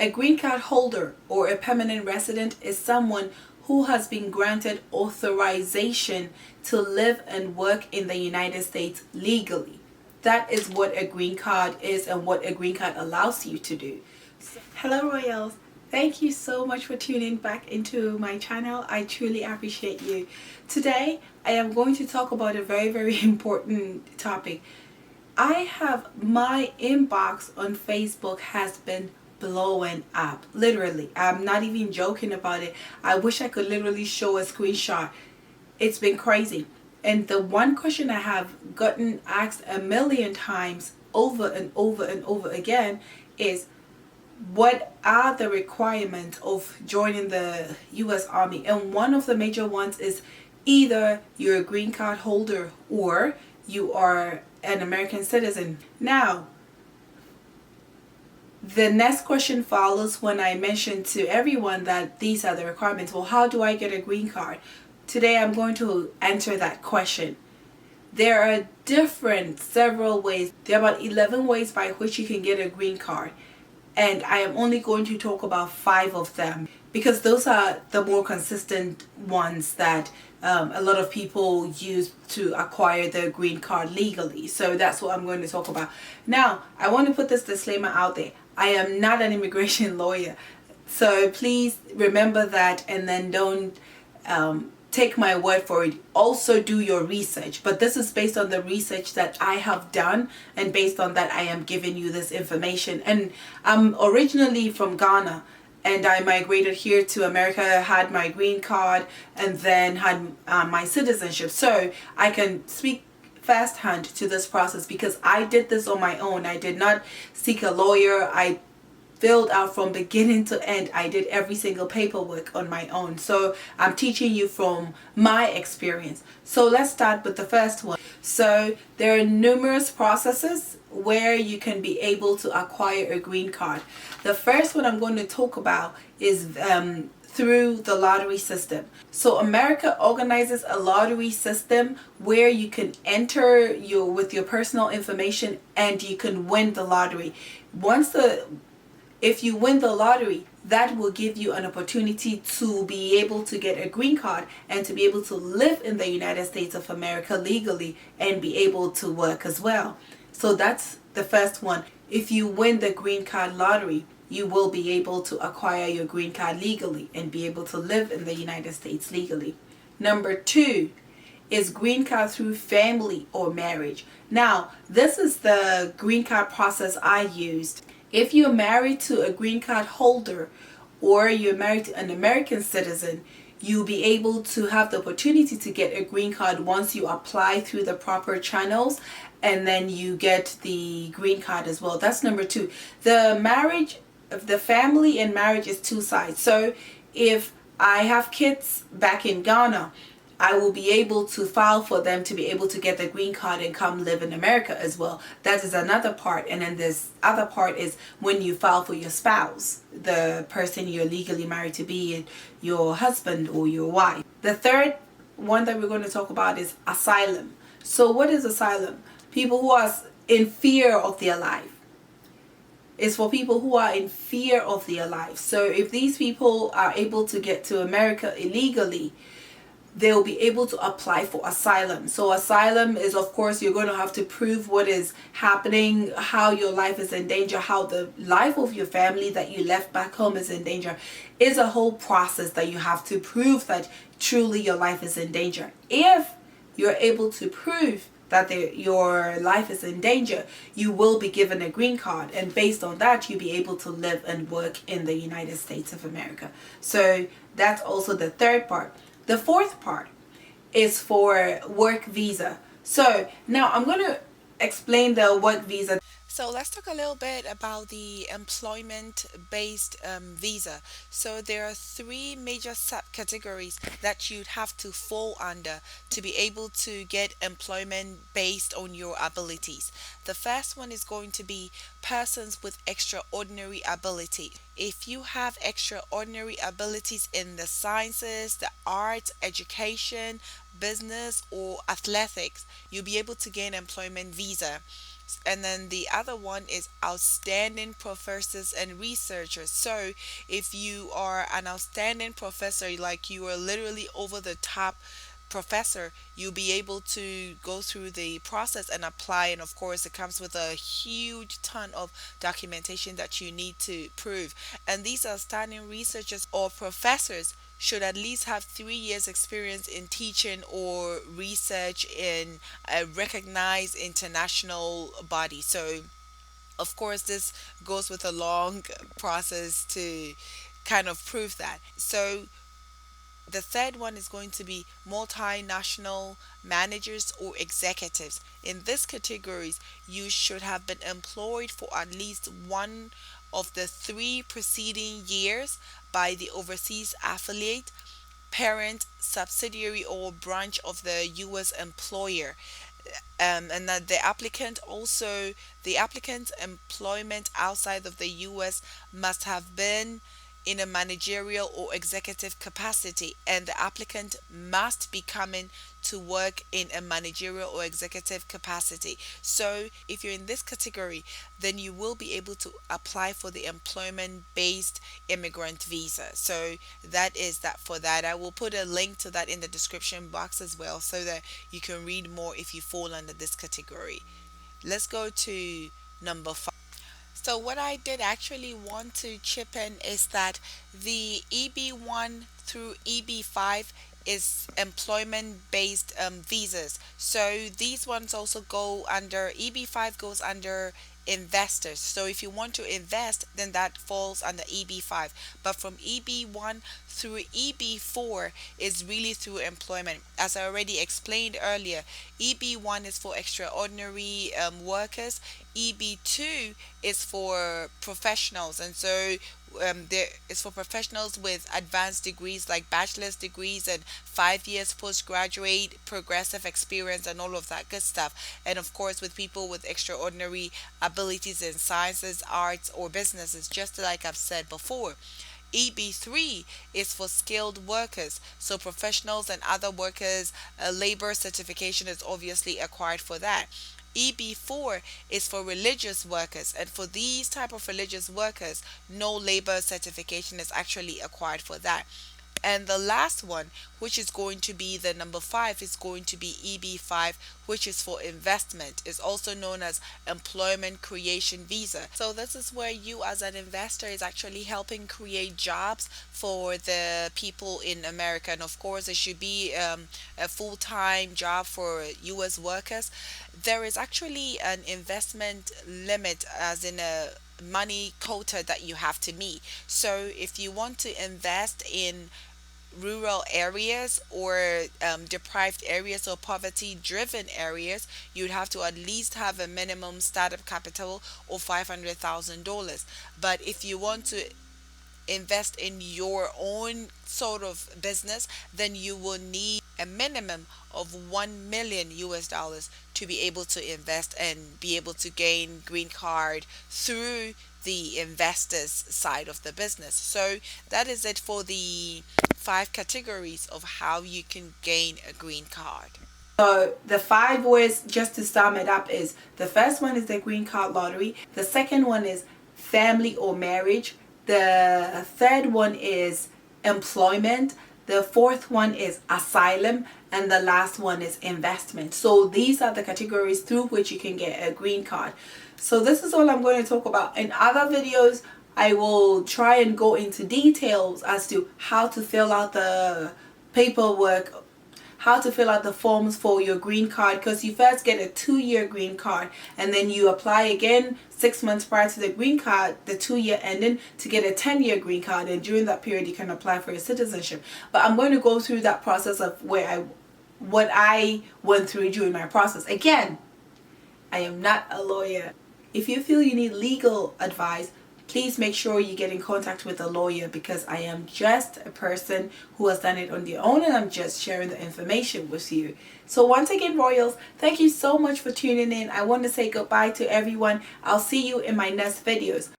A green card holder or a permanent resident is someone who has been granted authorization to live and work in the United States legally. That is what a green card is and what a green card allows you to do. Hello Royals, thank you so much for tuning back into my channel. I truly appreciate you. Today I am going to talk about a very important topic. My inbox on Facebook has been blowing up, literally. I'm not even joking about it. I wish I could literally show a screenshot. It's been crazy. And the one question I have gotten asked a million times over and over again is, what are the requirements of joining the US Army? And one of the major ones is either you're a green card holder or you are an American citizen. Now, the next question follows when I mention to everyone that these are the requirements. Well, how do I get a green card? Today I'm going to answer that question. There are several ways. There are about 11 ways by which you can get a green card. And I am only going to talk about 5 of them because those are the more consistent ones that a lot of people use to acquire their green card legally. So that's what I'm going to talk about. Now, I want to put this disclaimer out there. I am not an immigration lawyer. So please remember that, and then don't take my word for it. Also do your research. But this is based on the research that I have done, and based on that I am giving you this information. And I'm originally from Ghana, and I migrated here to America, had my green card, and then had my citizenship. So I can speak firsthand to this process because I did this on my own. I did not seek a lawyer. I filled out from beginning to end. I did every single paperwork on my own. So I'm teaching you from my experience. So let's start with the first one. So there are numerous processes where you can be able to acquire a green card. The first one I'm going to talk about is through the lottery system. So America organizes a lottery system where you can enter with your personal information and you can win the lottery. If you win the lottery, that will give you an opportunity to be able to get a green card and to be able to live in the United States of America legally and be able to work as well. So that's the first one. If you win the green card lottery, you will be able to acquire your green card legally and be able to live in the United States legally. Number 2 is green card through family or marriage. Now, this is the green card process I used. If you're married to a green card holder or you're married to an American citizen, you'll be able to have the opportunity to get a green card once you apply through the proper channels, and then you get the green card as well. That's number 2. The family and marriage is 2 sides. So if I have kids back in Ghana, I will be able to file for them to be able to get the green card and come live in America as well. That is another part. And then this other part is when you file for your spouse, the person you're legally married to be your husband or your wife. The third one that we're going to talk about is asylum. So what is asylum? People who are in fear of their life. It's for people who are in fear of their life. So if these people are able to get to America illegally, they'll be able to apply for asylum. So asylum is, of course, you're going to have to prove what is happening, how your life is in danger, how the life of your family that you left back home is in danger. It's a whole process that you have to prove that truly your life is in danger. If you're able to prove that your life is in danger, you will be given a green card, and based on that you'll be able to live and work in the United States of America. So that's also the third part. The fourth part is for work visa. So now I'm going to explain the work visa. So let's talk a little bit about the employment-based visa. So there are 3 major subcategories that you'd have to fall under to be able to get employment based on your abilities. The first one is going to be persons with extraordinary ability. If you have extraordinary abilities in the sciences, the arts, education, business, or athletics, you'll be able to gain employment visa. And then the other one is outstanding professors and researchers. So if you are an outstanding professor, like you are literally over the top professor, you'll be able to go through the process and apply. And of course, it comes with a huge ton of documentation that you need to prove. And these outstanding researchers or professors should at least have 3 years experience in teaching or research in a recognized international body. So of course, this goes with a long process to kind of prove that. So the third one is going to be multinational managers or executives. In these categories, you should have been employed for at least one of the three preceding years by the overseas affiliate, parent, subsidiary, or branch of the U.S. employer. And that the applicant's employment outside of the U.S. must have been in a managerial or executive capacity, and the applicant must be coming to work in a managerial or executive capacity. So if you're in this category, then you will be able to apply for the employment based immigrant visa. So that is that for that. I will put a link to that in the description box as well, so that you can read more if you fall under this category. Let's go to number 5. So what I did actually want to chip in is that the EB1 through EB5 is employment based visas. So these ones also go under, EB5 goes under investors. So if you want to invest, then that falls under EB5. But from EB1 through EB4 is really through employment. As I already explained earlier, EB1 is for extraordinary workers, EB2 is for professionals, and so there is for professionals with advanced degrees like bachelor's degrees and 5 years postgraduate progressive experience and all of that good stuff. And of course, with people with extraordinary abilities in sciences, arts, or businesses, just like I've said before. EB3 is for skilled workers, so professionals and other workers. Labor certification is obviously acquired for that. EB4 is for religious workers, and for these type of religious workers, no labor certification is actually acquired for that. And the last one, which is going to be the number 5, is going to be EB5, which is for investment, is also known as employment creation visa. So this is where you as an investor is actually helping create jobs for the people in America. And of course, it should be a full-time job for US workers. There is actually an investment limit, as in a money quota that you have to meet. So if you want to invest in rural areas or deprived areas or poverty driven areas, you'd have to at least have a minimum startup capital of $500,000. But if you want to invest in your own sort of business, then you will need a minimum of 1 million US dollars to be able to invest and be able to gain green card through the investors side of the business. So that is it for the 5 categories of how you can gain a green card. So the 5 ways, just to sum it up, is the first one is the green card lottery. The second one is family or marriage. The third one is employment. The fourth one is asylum. And the last one is investment. So these are the categories through which you can get a green card. So this is all I'm going to talk about. In other videos, I will try and go into details as to how to fill out the paperwork, how to fill out the forms for your green card, because you first get a 2-year green card and then you apply again 6 months prior to the green card, the 2-year ending, to get a 10-year green card, and during that period you can apply for your citizenship. But I'm going to go through that process of what I went through during my process. Again, I am not a lawyer. If you feel you need legal advice, please make sure you get in contact with a lawyer, because I am just a person who has done it on their own and I'm just sharing the information with you. So once again, Royals, thank you so much for tuning in. I want to say goodbye to everyone. I'll see you in my next videos.